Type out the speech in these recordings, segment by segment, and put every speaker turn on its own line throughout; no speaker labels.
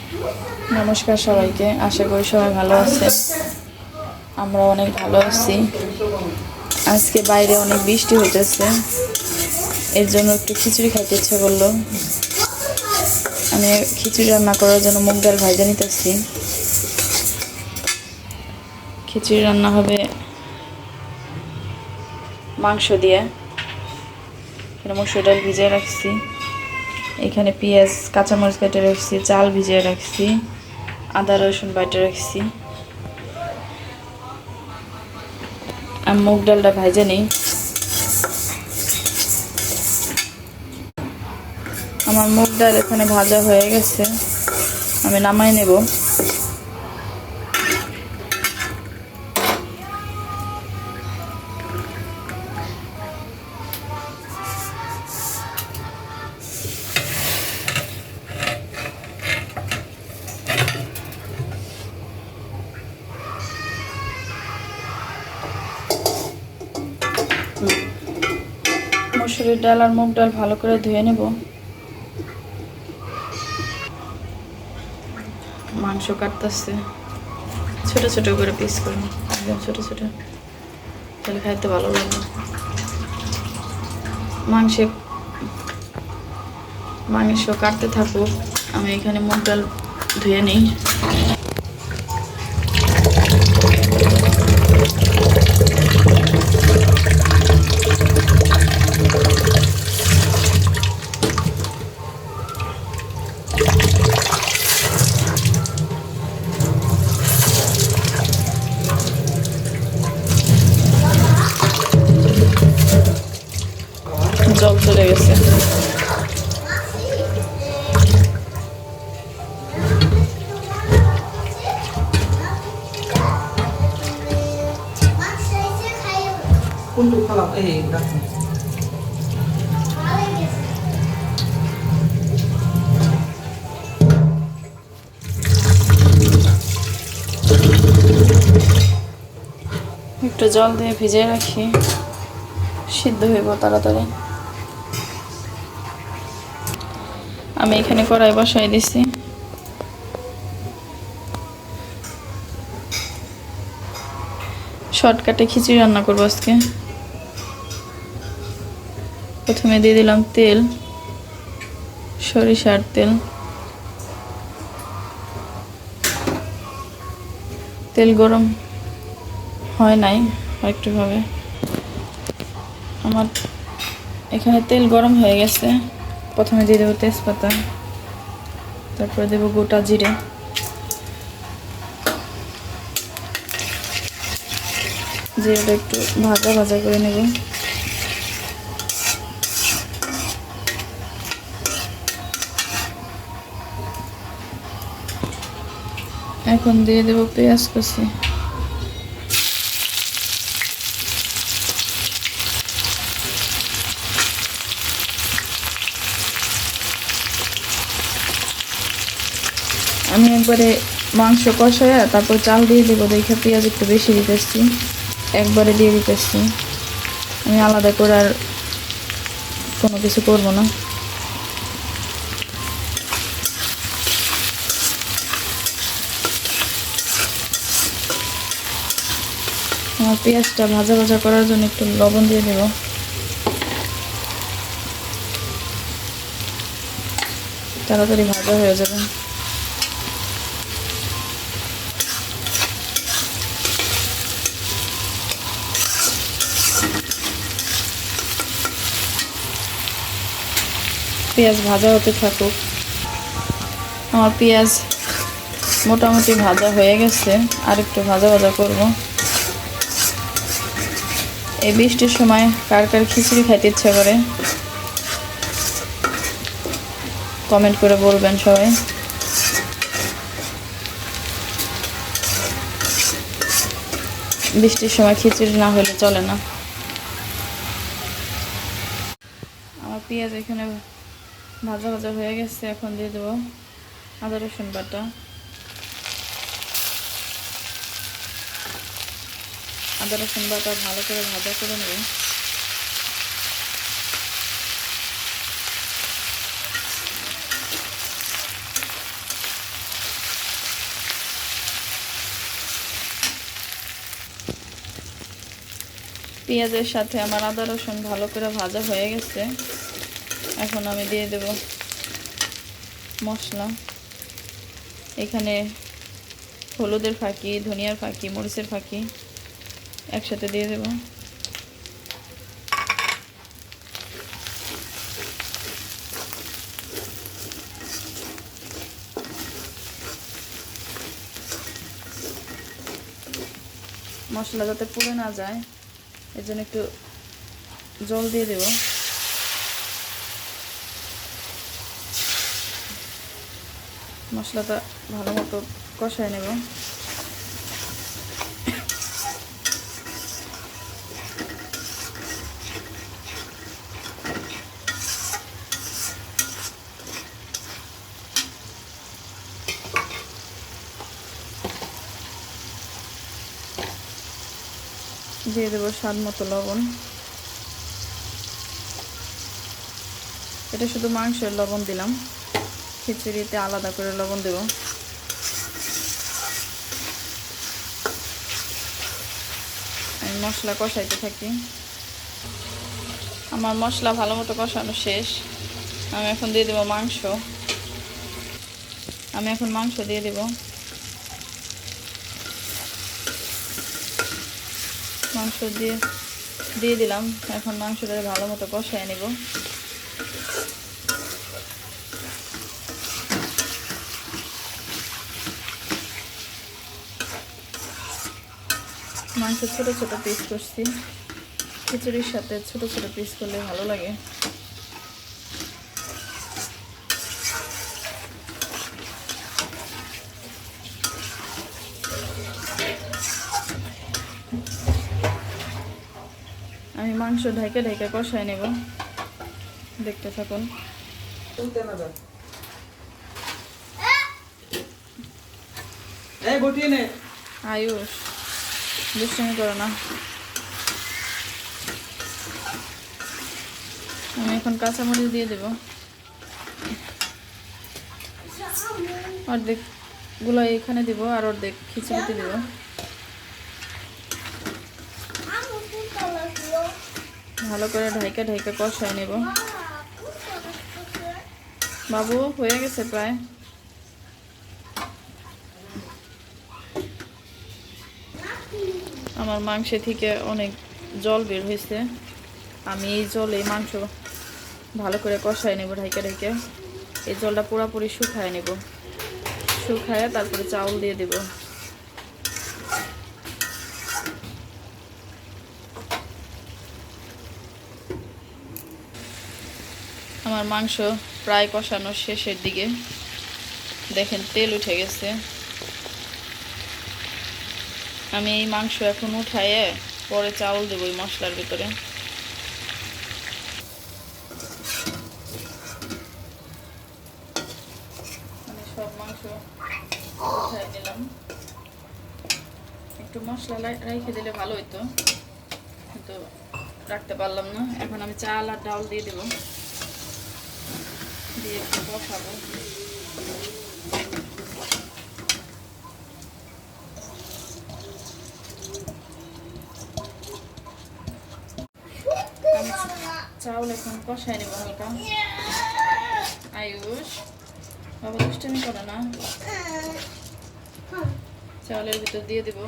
নমস্কার সবাইকে, আশা করি সবাই ভালো আছেন। আমরা অনেক ভালো আছি। আজকে বাইরে অনেক বৃষ্টি হইতেছে, এর জন্য একটু খিচুড়ি খাইতে ইচ্ছা করলো। আমি খিচুড়ি রান্না করার জন্য মুগ ডাল ভাজা নিতেছি। খিচুড়ি রান্না হবে মাংস দিয়ে। এখানে মসুর ডাল ভিজিয়ে রাখছি, এখানে পেঁয়াজ কাঁচামরিচ কেটে রাখছি, চাল ভিজিয়ে রাখছি, আদা রসুন বাটা রাখছি। আমি মুগ ডালটা ভাজা নিই। আমার মুগ ডাল এখানে ভাজা হয়ে গেছে, আমি নামাই নেব। মসুরের ডাল আর মুগ ডাল ভালো করে ধুয়ে নেব। মাংস কাটতেছে, ছোট ছোট করে পিস করব, একদম ছোট ছোট, তাহলে খাইতে ভালো লাগবে। মাংস কাটতে থাকুক, আমি এখানে মুগ ডাল ধুয়ে নিই। জল চলে গেছে। একটু জল দিয়ে ভিজিয়ে রাখি, সিদ্ধ হইব তাড়াতাড়ি। আমি এখানে কড়াই বসাই দিছি। শর্টকাটে খিচুড়ি রান্না করবো আজকে। প্রথমে দিয়ে দিলাম তেল, সরিষার তেল। তেল গরম হয় নাই, একটু হবে। আমার এখানে তেল গরম হয়ে গেছে। প্রথমে দিয়ে দেবো তেজপাতা, তারপরে দেবো গোটা জিরে, জিরেটা একটু ভাজা ভাজা করে নেব। এখন দিয়ে দেবো পেঁয়াজ কুচি। আমি একবারে মাংস কষায়া তারপর চাল দিয়ে দেবো, দেখে পেঁয়াজ একটু বেশি দিতেছি, একবারে দিয়ে দিতেছি। আমি আলাদা করে আর কোনো কিছু করবো না। আমার পেঁয়াজটা ভাজা ভাজা করার জন্য একটু লবণ দিয়ে দেব, তাড়াতাড়ি ভাজা হয়ে যাবে। পেঁয়াজ ভাজা হতে থাকুক। আমার পেঁয়াজ মোটামুটি ভাজা হয়ে গেছে, আর একটু ভাজা ভাজা করব। এই বৃষ্টির সময় কার কার খিচুড়ি খাইতে ইচ্ছা করে কমেন্ট করে বলবেন সবাই। বৃষ্টির সময় খিচুড়ি না হলে চলে না। আমার পেঁয়াজ এখানে ভাজা ভাজা হয়ে গেছে, এখন দিয়ে দেবো আদা রসুন বাটা। আদা রসুন বাটা ভালো করে ভাজা করে নেব। পেঁয়াজের সাথে আমার আদা রসুন ভালো করে ভাজা হয়ে গেছে। এখন আমি দিয়ে দেব মশলা। এখানে হলুদের ফাঁকি, ধনিয়ার ফাঁকি, মরিচের ফাঁকি একসাথে দিয়ে দেব। মশলা যাতে পুড়ে না যায় এর জন্য একটু জল দিয়ে দেব। মশলাটা ভালো মতো কষায় নেব। দিয়ে দেবো স্বাদ মতো লবণ। এটা শুধু মাংসের লবণ দিলাম, খিচুড়িতে আলাদা করে লবণ দেব। আমি মশলা কষাইতে থাকি। আমার মশলা ভালো মতো কষানো শেষ। আমি এখন দিয়ে দেবো মাংস। আমি এখন মাংস দিয়ে দেব। মাংস দিয়ে দিলাম। এখন মাংসটা ভালো মতো কষায় নেব। মাংস ছোট ছোট পিস করছি। খিচুড়ির সাথে ছোট ছোট পিস করলে ভালো লাগে। আমি মাংস ঢাইকে ঢাইকে কষায় নেব। দেখতে থাকুন। আয়ুষ, দুষ্টুমি করো না। আমি এখন কাঁচামরিচ দিয়ে দেব। অর্ধেক গুলো এখানে দিব আর অর্ধেক খিচুড়িতে দিব। ভালো করে ঢাইকা ঢাইকা কষায় নেব। বাবু হয়ে গেছে প্রায়। আমার মাংস থেকে অনেক জল বের হয়েছে। আমি এই জলে মাংস ভালো করে কষায় নেব ঢাইকা ঢাইকা। এই জলটা পুরোপুরি শুকায় নেব। শুকায় তারপরে চাউল দিয়ে দেব। আমার মাংস প্রায় কষানো শেষের দিকে। দেখেন তেল উঠে গেছে। আমি এই মাংস এখন উঠায়ে পরে চাউল দেবো এই মশলার ভিতরে। আমি সব মাংস উঠাই নিলাম। একটু মশলা রেখে দিলে ভালো হইতো, কিন্তু রাখতে পারলাম না। এখন আমি চাল আর ডাল দিয়ে দেবো। দিয়ে একটু কষাবো। আমি চাউল এখন কষাই নেব হালকা। আয়ুষ, বাবা দুষ্টামি করো না। চাউলের ভিতর দিয়ে দেব।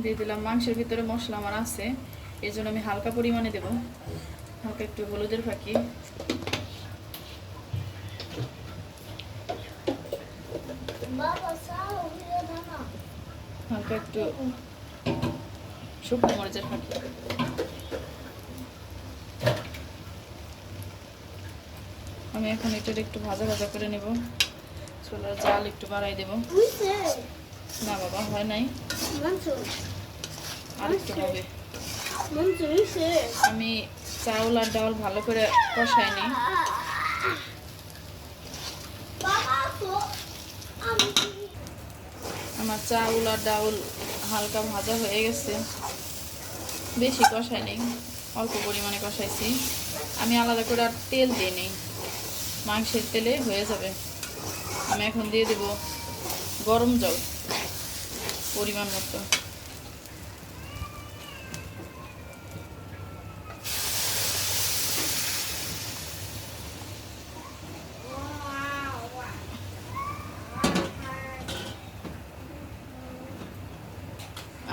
দিয়ে দিলাম। মাংসের ভিতরে মশলা আমার আছে, এই জন্য আমি হালকা পরিমাণে দেব। হালকা একটু হলুদের ফাঁকি, হালকা একটু শুকনো মরিচের ফাঁকি। আমি এখন এটার একটু ভাজা ভাজা করে নেব। চুলার জাল একটু বাড়াই দেব। না বাবা, হয় নাই, আর একটু হবে। আমি চাউল আর ডাল ভালো করে কষাই নিই। আমার চাউল আর ডাউল হালকা ভাজা হয়ে গেছে। বেশি কষাই নেই, অল্প পরিমাণে কষাইছি। আমি আলাদা করে আর তেল দিই নেই, মাংসের তেলে হয়ে যাবে। আমি এখন দিয়ে দেব গরম জল পরিমাণ মতো।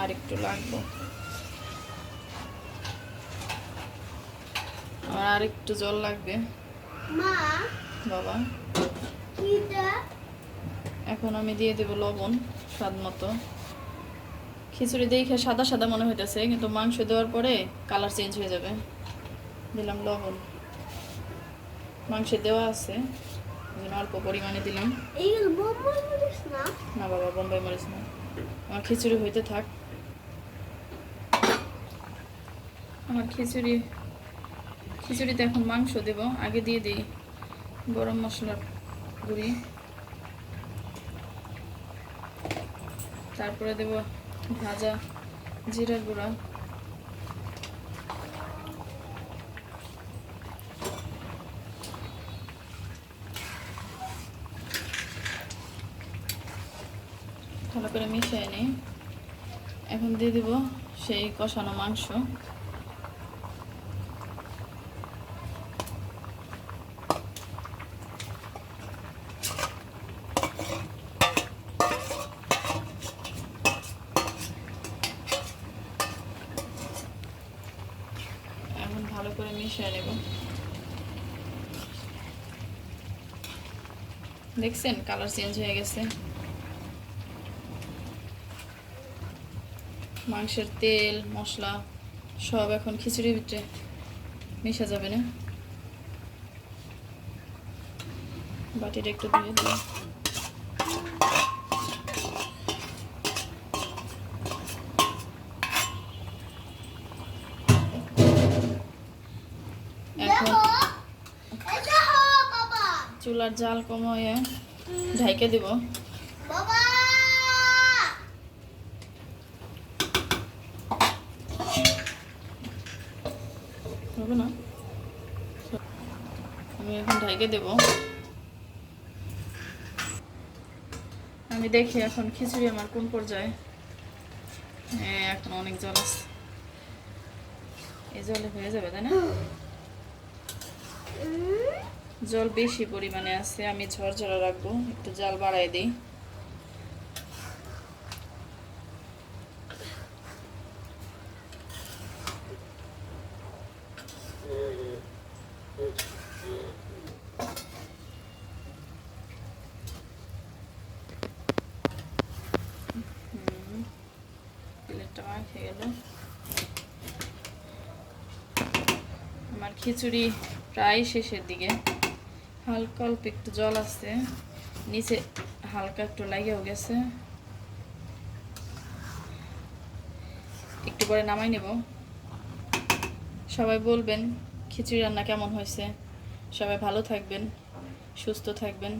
আর একটু লাগবে, আমার আর একটু জল লাগবে।
মা
বাবা
কিটা
এখন আমি দিয়ে দেব লবণ স্বাদ মতো। খিচুড়ি দেখে সাদা সাদা মনে হইতেছে, কিন্তু মাংস দেওয়ার পরে কালার চেঞ্জ হয়ে যাবে। দিলাম লবণ, মাংসে দেওয়া আছে অল্প পরিমাণে দিলাম।
এইগুলো বোম্বাই মরিচ না?
না বাবা, বোম্বাই মরিচ না। আমার খিচুড়ি হইতে থাক। আমার খিচুড়িতে এখন মাংস দেব। আগে দিয়ে দিই গরম মশলার গুঁড়ি, তারপরে দেব ভাজা জিরা গুঁড়া, ভালো করে মিশিয়ে নিই। এখন দিয়ে দিব সেই কষানো মাংস। এখন ভালো করে মিশিয়ে নেব। দেখছেন কালার চেঞ্জ হয়ে গেছে। মাংসের তেল মশলা সব এখন খিচুড়ির ভিতরে মিশে যাবে না। বাটিটা একটু দিয়ে দিই। এখন
বাবা
চুলার জাল কমিয়ে ঢাইকে দেব।
বাবা
হবে না, আমি এখন ঢাইকে দেব। আমি দেখি এখন খিচুড়ি আমার কোন পর্যায়ে। হ্যাঁ, এখন অনেক জল আছে, এই জলে হয়ে যাবে তাই না? জল বেশি পরিমাণে আছে, আমি ঝরঝরা রাখবো, একটু জাল বাড়াই দিই। প্লেটটা মাখে গেল। আমার খিচুড়ি প্রায় শেষের দিকে, হালকা অল্প একটু জল আছে, নিচে হালকা একটু লাগেও গেছে। একটু পরে নামাই নেব। সবাই বলবেন খিচুড়ি রান্না কেমন হয়েছে। সবাই ভালো থাকবেন, সুস্থ থাকবেন।